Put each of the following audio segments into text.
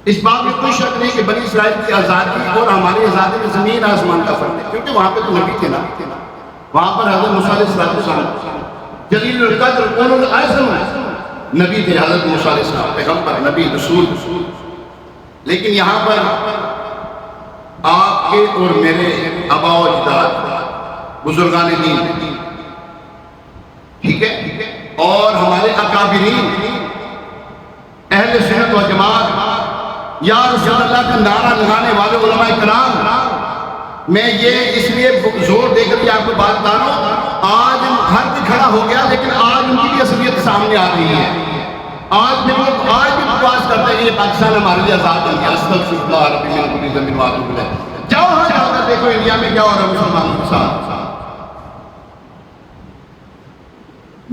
इस बात में कोई शक नहीं कि बनी इस्राइल की आज़ादी और हमारी आज़ादी में ज़मीन आसमान का फर्क है, क्योंकि वहाँ पे तो नबी थे ना, वहाँ पर हज़रत मूसा अलैहिस्सलाम जलीलुल क़द्र उलुल अज़्म नबी थे, हज़रत मूसा अलैहिस्सलाम पैगंबर नबी रसूल। लेकिन यहाँ पर आपके और मेरे आबा और अजदाद बुजुर्गान दीन, ठीक है, और हमारे अकाबिरीन अहले सुन्नत व जमात या रसूलुल्लाह का नारा लगाने वाले उलमा इकराम, मैं ये इसलिए जोर देकर के आपको बात बता रहा हूँ, आज हर कोई खड़ा हो गया, लेकिन आज उनकी भी असलियत सामने आ रही है। आज भी लोग आज भी बकवास करते हैं ये पाकिस्तान हमारे लिए आज़ाद बन गया, अस्तगफिरुल्लाह रब्बी मिन कुल्ली ज़ंबिन व अतूबु इलैह। जाओ हाँ जाकर देखो इंडिया में क्या हो रहा है मुसलमानों के साथ।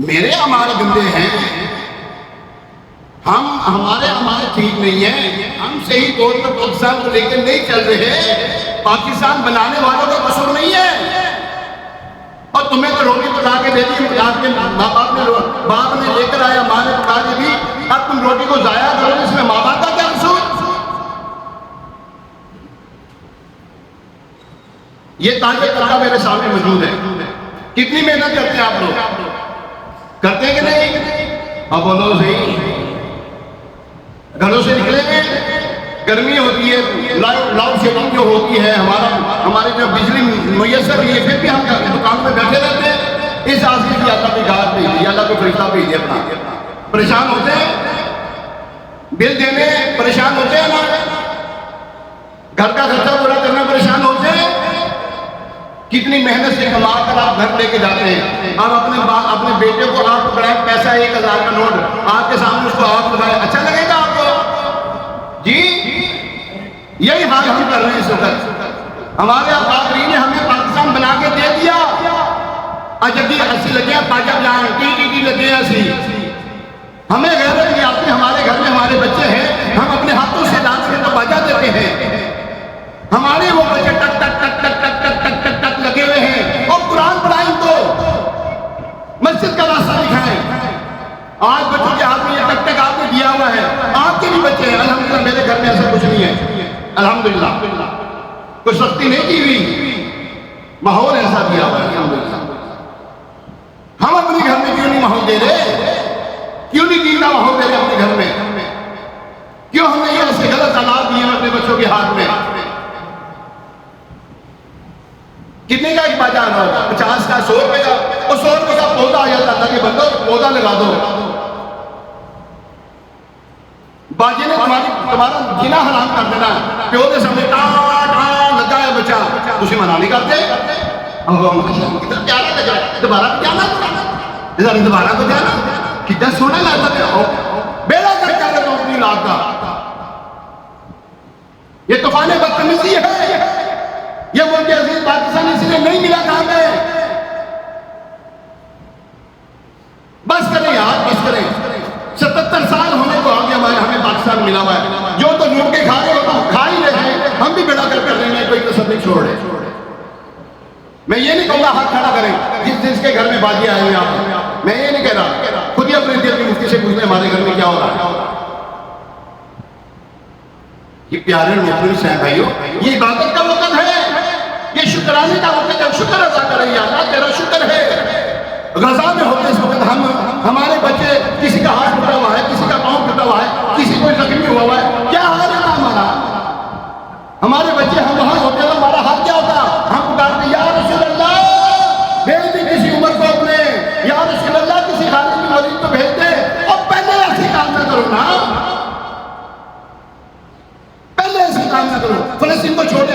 मेरे हमारे गंदे हैं, हम हमारे ठीक नहीं है, हम सही तौर पर पाकिस्तान को लेकर नहीं चल रहे। पाकिस्तान बनाने वालों का कसूर नहीं है, और तुम्हें तो रोटी पका के दे दी, आपके बाप ने लेकर आया, माँ ने पका के दी, अब तुम रोटी को जाया करो, इसमें माँ बाप का क्या कसूर? ये ताजे तबका मेरे सामने मौजूद है। कितनी मेहनत करते हैं आप लोग, करते हैं कि नहीं? अब बोलो सही। घरों से निकलेंगे, गर्मी होती है, लाउड शेडिंग जो होती है, हमारे जो बिजली मुयसर नहीं है, फिर भी हम दुकान में बैठे रहते हैं। इस आदमी की अल्लाह की गाज भेजिए, अल्लाह को फरिश्ता भेजिए अपना। परेशान होते हैं, बिल देने परेशान होते हैं ना, घर का खर्चा पूरा करना परेशान होते हैं। कितनी मेहनत से कमा कर आप घर लेके जाते हैं, आप अपने बेटे को आप पकड़ाए पैसा 1000 का नोट आपके सामने, उसको आप लगाए, अच्छा लगेगा आपको? जी, यही हाल हम कर रहे हैं इस वक्त। हमारे आकाबरीन ने हमें पाकिस्तान बना के दे दिया, अजदी हंसी लगे, पाजा जाए टी लगे हंसी। हमें गैरत नहीं आती, हमारे घर में हमारे बच्चे हैं, हम अपने हाथों से डांस के बाजा देते हैं, हमारे वो बच्चे टक टक टक टक टक टक टक टक टक लगे हुए हैं, और कुरान पढ़ाएं तो मस्जिद का रास्ता दिखाएं। आज बच्चों के हाथ में ये टक टक आपने दिया हुआ है, आपके भी बच्चे हैं। अल्हम्दुलिल्लाह मेरे घर में ऐसा कुछ नहीं है, अल्हम्दुलिल्लाह कोई सख्ती नहीं की हुई, माहौल ऐसा दिया हुआ है अल्हम्दुलिल्लाह। हम अपने घर में क्यों नहीं माहौल दे रहे? क्यों नहीं दीन का माहौल दे रहे अपने घर में? क्यों हमने ये ऐसे गलत हालात दिए अपने बच्चों के हाथ में? कितने का एक बाजार होगा? 50 का, 100 रुपए का, और 100 रुपए का पौधा आ जाता था कि बंदो पौधा लगा दो। बाजी ने तुम्हारा जीना हराम कर देना, प्यो के सामने लगा है बच्चा, तुझे मना नहीं करते? कितना प्यारा लगा, दोबारा जाना, दोबारा को जाना, कितना सोना लगता है, बेड़ा कर क्या रहे हो अपनी लाद का। ये तूफान बदतमीजी है, ये मुल्क अजीज पाकिस्तान इसलिए नहीं मिला काम है। बस करें यार, बस करें। 77 साल होने को आगे हमें पाकिस्तान मिला हुआ है, जो तो लूट के खा रहे हो तो खा ही रहे हैं, हम भी बेड़ा कर रहे हैं, कोई कसर नहीं छोड़ रहे। मैं ये नहीं कहूँगा हाथ खड़ा करें जिसके घर में बाजी आए हुए आप, मैं ये नहीं कह रहा, खुद ही अपने दिल की मुफ्ती से पूछते हमारे घर में क्या हो रहा है। ये प्यारे मुखलिस हैं भाइयों, ये इबादत का वक्त है, ये शुक्राने का वक्त है, शुक्र अदा करें या अल्लाह तेरा शुक्र है। गजा में होते इस वक्त हमारे बच्चे, किसी का हाथ टूटा हुआ है, किसी का पाँव टूटा हुआ है, किसी को जख्मी हुआ हुआ है, क्या हाल है हमारा? हमारे बच्चे हम वहां होते तो हमारा हाल क्या होता? हम पुकारते या रसूल अल्लाह, भेज दी किसी उम्र को अपने, या रसूल अल्लाह किसी खालिद की मरीज को भेज दे। और पहले ऐसी काम ना करो ना, पहले ऐसी काम ना करो। फलस्तीन को छोड़े,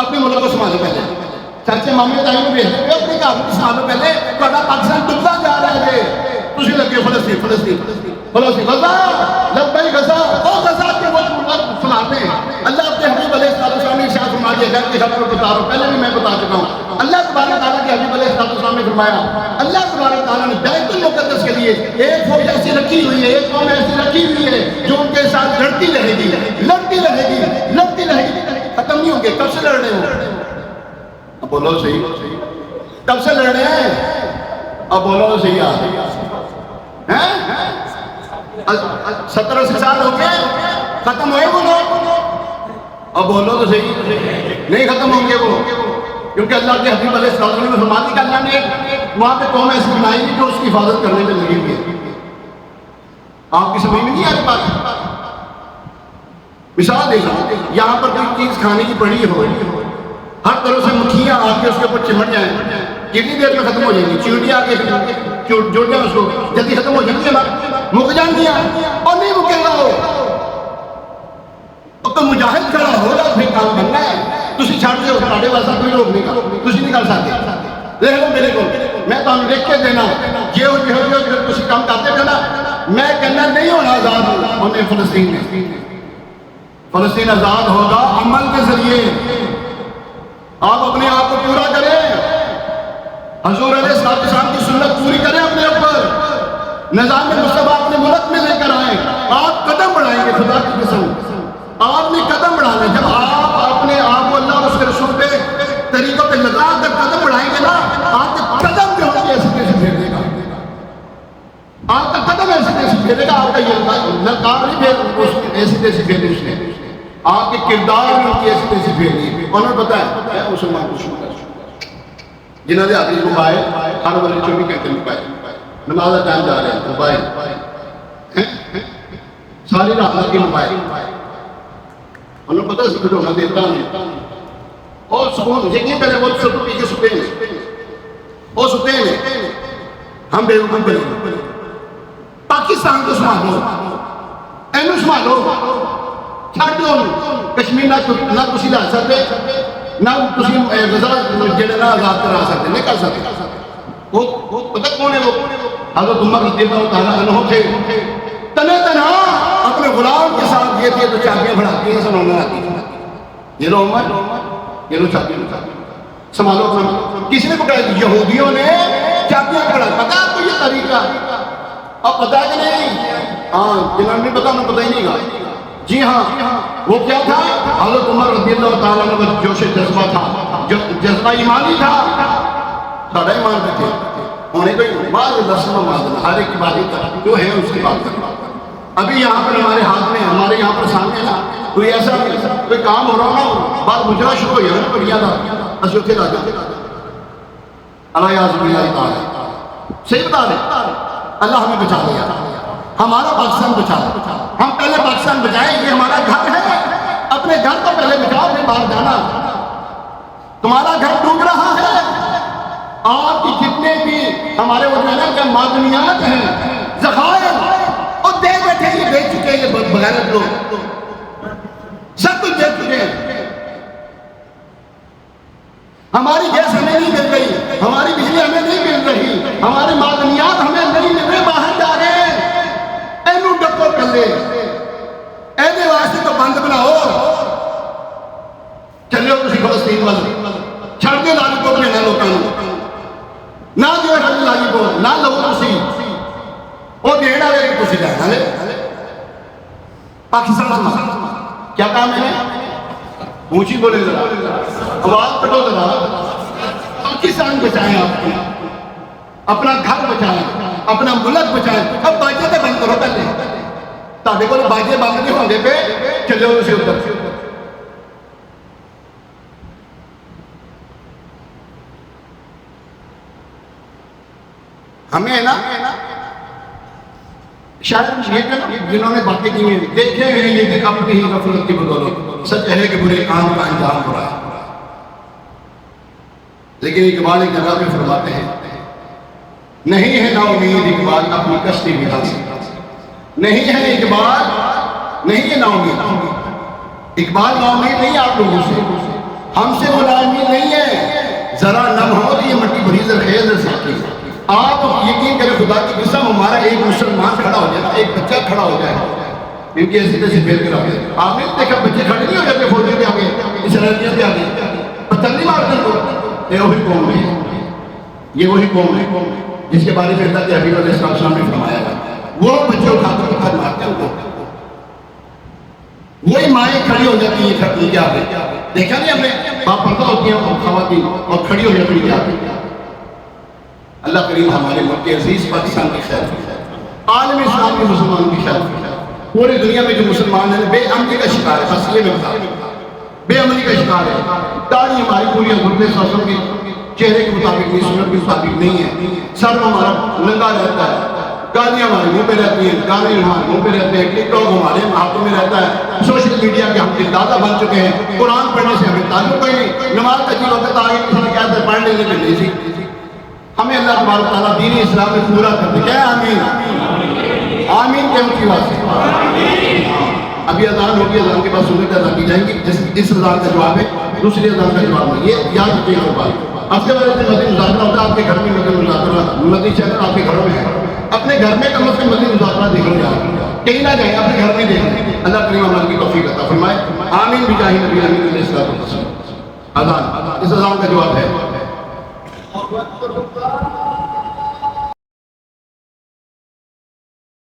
अपने मुल्क को संभालो पहले, चाचे मामे ताई को भेज दो, अपने घर को संभालो पहले। पाकिस्तान डूबता जा रहा है, तुझे लगे फलस्तीन फलस्तीन फलस्तीन, गजा लब्बैक गजा, ओ गजा के वक्त सुनाते हैं। अल्लाह अपने हबीब अलैहिस्सलाम ने इरशाद फरमा दिया, घर की खबर बता रहा हूं, पहले भी मैं बता चुका हूं। अल्लाह तबारक तआला के हबीब अलैहिस्सलाम ने फरमाया, अल्लाह तबारक तआला ने बैतुल मुक़द्दस के लिए एक फौज ऐसी रखी हुई है, एक कौम ऐसी रखी हुई है जो उनके साथ लड़ती रहेगी, लड़ती रहेगी, लड़ती रहेगी, खत्म नहीं होंगे। कब से लड़ रहे हो? अब बोलो सही, कब से लड़ रहे हैं? अब बोलो सही यार, हैं? 17 साल हो गए, खत्म हुए वो लोग? अब बोलो तो सही, नहीं खत्म होंगे वो, क्योंकि अल्लाह के हबीब अलैहिस्सलाम ने फरमा दी कि अल्लाह ने वहां पे कौम ऐसी बनाई जो उसकी हिफाजत करने में लगी हुई है। आपकी समझ में नहीं आ रही बात? मिसाल देखो, यहाँ पर कोई चीज खाने की पड़ी हो, हर तरह से मक्खियां आके उसके ऊपर चिमट जाए, कितनी देर में खत्म हो जाएंगी? चींटियां आके जोड़ जाए उसको, जल्दी खत्म हो जाएंगी ना, मुक जाएंगी और नहीं मुकेगा वो तो मुजाहिद खड़ा होगा, फिर काम करना है। तुसी छड़ दो, साढ़े वास्ते कोई रोक नहीं कर, तुसी नहीं कर सकते। देख लो मेरे को, मैं तुम लिख के देना जो तुसी काम करते थे ना, मैं कहना नहीं होना आजाद होने फलस्तीन में। फलस्तीन आजाद होगा अमल के जरिए। आप अपने आप को पूरा करें, हुजूर अलैहिस्सलाम की सुन्नत पूरी करें अपने ऊपर, निज़ाम मुस्तफा अपने मुल्क में लेकर आए। आप कदम बढ़ाएंगे, खुदा की कसम आपने कदम बढ़ाना। जब आप अपने आप को अल्लाह और उसके रसूल पे तरीकों पे लगा कर कदम बढ़ाएंगे ना, आपके कदम जो होंगे ऐसे कैसे फेर देगा, आपका कदम ऐसे कैसे फेरेगा, आपका ये ललकार नहीं फेर ऐसे कैसे फेरी उसने, आपके किरदार में उनकी ऐसे कैसे फेरनी। और मैं पता है मुसलमान को शुक्र जिन्होंने आदमी मोबाइल हर वाले 24 घंटे मोबाइल, नमाज का टाइम जा रहे हैं मोबाइल, सारी रात लगी मोबाइल, उन्हें पता है खिलौना देता नहीं और सुकून यकीन करें वो सब पी के सुते हैं, वो सुते हैं। हम बेवकूफ बने। पाकिस्तान को संभालो, एनू संभालो, छड़ दो कश्मीर ना तुसी ला सकते ना तुसी गजा जेड़े ना आजाद करा सकते, नहीं कर सकते। वो पता कौन है वो? हज़रत उमर रज़ियल्लाहु तआला अन्हु थे, तने तनहा अपने गुलाम के साथ ये थे तो चाबियां बढ़ाती हैं, सुनो आती ये लो उमर, ये लो चाबियां संभालो अपना। किसने पकड़ा? यहूदियों ने चाबियां पकड़ा। पता आपको ये तरीका? अब पता है कि नहीं? हाँ, जिन्होंने नहीं पता उन्हें पता ही नहीं गा। जी हाँ, वो क्या था? हज़रत उमर रज़ियल्लाहु तआला अन्हु का जोश जज्बा था, जो जज्बा ईमानी था, सारा ईमान पे थे। होने तो हर एक इबादत जो है उसकी बात करना। अभी यहाँ पर हमारे हाथ में, हमारे यहाँ पर सामने ना कोई ऐसा कोई काम हो रहा ना, बात गुजरा शुरू हो जाए बढ़िया था असि उसे ला जाते सही बता रहे। अल्लाह हमें बचा लिया, हमारा पाकिस्तान बचा लिया। हम पहले पाकिस्तान बचाए, ये हमारा घर है, अपने घर को पहले बचाओ फिर बाहर जाना। तुम्हारा घर डूब रहा है, आपकी जितने भी हमारे वो क्या मादनियात हैं, ज़खायर और दे बैठे, ये बेच चुके हैं, ये बगैरत लोग सब कुछ दे चुके हैं। हमारी गैस हमें नहीं मिल रही, हमारी बिजली हमें नहीं मिल रही, हमारे मादनियात हमें नहीं मिल रहे, बाहर जा रहे हैं। एनू डको कर ले, ऐसे वास्ते तो बंद बनाओ। चलो तुम फलस्तीन वाले छड़ के लाली को लेना लोगों ना जो लाली को ना लो तुसी वो देना वाले तुसी लेना ले। पाकिस्तान क्या काम है? ऊंची बोले जरा, आवाज कटो जरा। पाकिस्तान बचाएं, आपको अपना घर बचाएं, अपना मुल्क बचाएं। अब बाजे तो बंद करो पहले, ताकि को बाजे बंद नहीं होने पे चलो उसे उधर। हमें है ना शायद ये जिन्होंने बातें की हैं देखे हैं, ये अपनी ही गफलत की बदौलत सच है कि बुरे काम का अंजाम हो रहा है। लेकिन इकबाल एक जगह पे फरमाते हैं, नहीं है ना उम्मीद इकबाल अपनी कश्ती मिला से, नहीं है इकबाल, नहीं है ना उम्मीद इकबाल, ना उम्मीद नहीं आप लोगों से, हमसे वो ना उम्मीद नहीं है। जरा नम हो तो ये मट्टी भरी जरखेज साथी। आप यकीन करें खुदा की कसम, हमारा एक मुसलमान खड़ा हो जाए, एक बच्चा खड़ा हो जाए, इनके सीधे से फेर कर आगे। आपने देखा बच्चे खड़े नहीं हो जाते फौजी के आगे, इसराइलियों के आगे पत्थर नहीं मारते उनको। ये वही कौम है, ये वही कौम है जिसके बारे में अल्लाह के हबीब अलैहिस्सलाम ने फरमाया है, वो बच्चे उठाकर पत्थर मारते हैं उनको, वही माएँ खड़ी हो जाती है खड़ी के आगे। देखा नहीं हमने, बाप पर्दा होती हैं खवातीन और खड़ी हो जाती है आगे। अल्लाह करीम हमारे मुल्क के अजीज पाकिस्तान की खैर, आलम इस्लाम के मुसलमान की खैर, पूरी दुनिया में जो मुसलमान है बेअमनी का शिकार है, बस ये मैं बता बेअमनी का शिकार है। दाढ़ी हमारी पूरी गुरबे सासों के चेहरे के मुताबिक नहीं, सुनत के मुताबिक नहीं है, सर हमारा नंगा रहता है, गालियां हमारे मुंह पे रहती हैं, गाने हमारे मुंह पे रहते हैं, टिकटॉक हमारे हाथों में रहता है, सोशल मीडिया के हम दादा बन चुके हैं, कुरान पढ़ने से हमें ताल्लुक कोई नहीं, नमाज का जी वक्त आगे किसी ने क्या था पढ़ लेने के नहीं सी। हमें अल्लाह तबारक व तआला दीन इस्लाम में पूरा कर दे, क्या आमीन आमीन के ऊंची आवाज से। अभी अजान होगी, अजान के बाद सुन्नत अदा की जाएंगी, इस अजान का जवाब है, दूसरी अजान का जवाब नहीं, ये याद रखिएगा बात। आपके बारे में मजीद मुज़ाकरा होता है, आपके घर में मजीद मुज़ाकरा, मजीद चैनल आपके घरों में है, अपने घर में कम से कम मजीद मुज़ाकरा देखने जाए, कहीं ना जाए, अपने घर में देखें। अल्लाह करीम अमल की तौफीक अता फरमाए, आमीन बिजाहि नबी अमीन अलैहिस्सलातु वस्सलाम। अजान, इस अजान का जवाब है